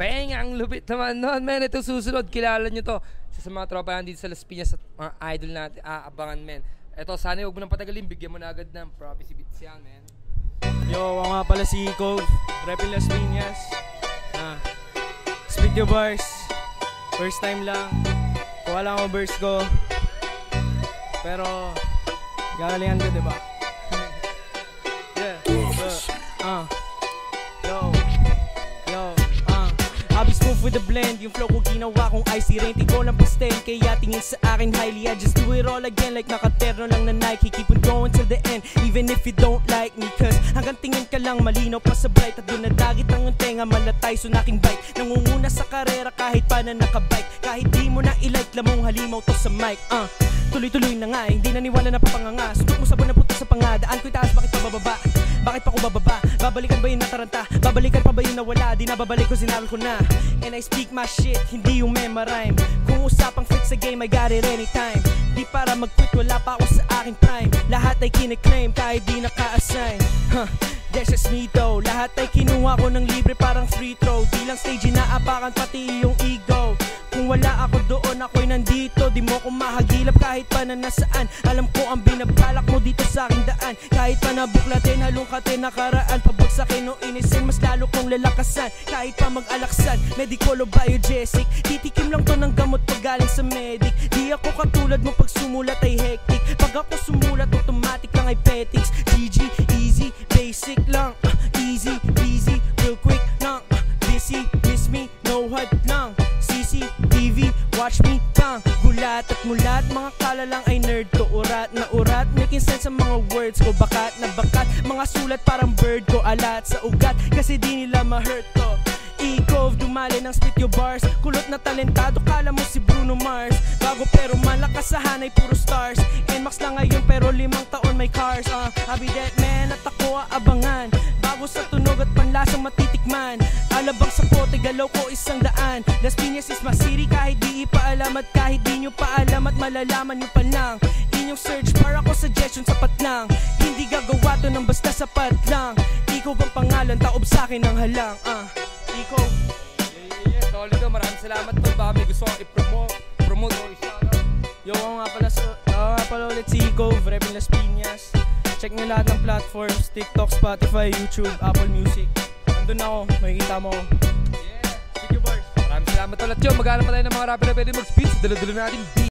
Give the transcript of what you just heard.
Bang! Ang lupit naman nun, men. Ito susunod, kilala nyo to. Sa mga tropa yan dito sa Las Piñas at mga idol natin, aabangan, men. Ito, sana huwag mo nang patagalin, bigyan mo na agad ng Prophecy Beats yan, men. Yo, ako nga pala si Cove, Repin Las Piñas. Spit your bars. First time lang. Kuha lang ako verse ko. Pero, gagalingan ko, diba? Yeah. I'll be smooth with the blend. Yung flow ko ginawa kong icy rain. Di ko lang pastel, kaya tingin sa akin highly. I just do it all again like nakaterno lang na Nike. Keep on going till the end, even if you don't like me. Cause hanggang tingin ka lang malinaw pa sa bright. At doon nadagit ang tenga, malatay so naking bike. Nangunguna sa karera kahit pa na nakabike. Kahit di mo na ilike, lamong halimaw to sa mic. Tuloy-tuloy na nga, hindi naniwala na papanganga. Suntok mo sabon na puto sa pangadaan ko'y taas, bakit pa bababa? Bakit pa ko bababa? Babalikan ba yung nataranta? Babalikan pa ba yung nawala? Di na babalik ko, sinabi ko na. And I speak my shit, hindi yung mema-rhyme. Kung usapang fit sa game, I got it anytime. Di para mag-quit, wala pa ako sa aking prime. Lahat ay kine-claim, kahit di naka-assign. That's just me though. Lahat ay kinuha ko ng libre, parang free throw. Di lang stage inaapakan, pati yung ego. Kung wala ako doon, ako'y nandito. Di mo ko mahagilap kahit pa na nasaan. Alam ko ang binabalak mo dito sa aking daan. Kahit pa nabuklatin, halungkatin, nakaraan. Pabagsakin o inisin, mas lalo kong lalakasan. Kahit pa mag-alaksan, medical o biogesic. Titikim lang to ng gamot pag galing sa medic. Di ako katulad mo pag sumulat ay hectic. Pag ako sumulat, automatic lang ay petics. GG, easy, basic lang. Easy, easy, real quick lang. Busy, miss me, no hype lang. CCTV, watch me pang gulat at mulat, mga kala lang ay nerd ko. Urat na urat, making sense ang mga words ko. Bakat na bakat, mga sulat parang bird ko. Alat sa ugat, kasi di nila ma-hurt to. Cove, dumali ng spit your bars. Kulot na talentado, kala mo si Bruno Mars. Bago pero malakas sa hanay, puro stars. NMAX lang ngayon pero 5 taon may cars. I'll be that man at ako aabangan. Bago sa tunog at panlasang matitikman. Alabang sa pote, galaw ko 100. Las Piñas is my city, kahit di ipaalam. At kahit di nyo paalam at malalaman nyo pa lang. Inyong search bar ako suggestion, sapat lang. Hindi gagawa to ng basta sapat lang. Ikaw bang pangalan, taob sa'kin ng halang. Iko. Solid to, maraming salamat to. Baka may gusto kong i-promote o i-shoutout. Yo, ako nga pala ulit si Iko, Repin Las Piñas. Check nyo lahat ng platforms, TikTok, Spotify, YouTube, Apple Music. Andun ako, makikita mo. Yeah, thank you, bars. Maraming salamat ulit yun. Maghanap pa tayo ng mga rapper na pwede mag-speed sa dala-dala natin.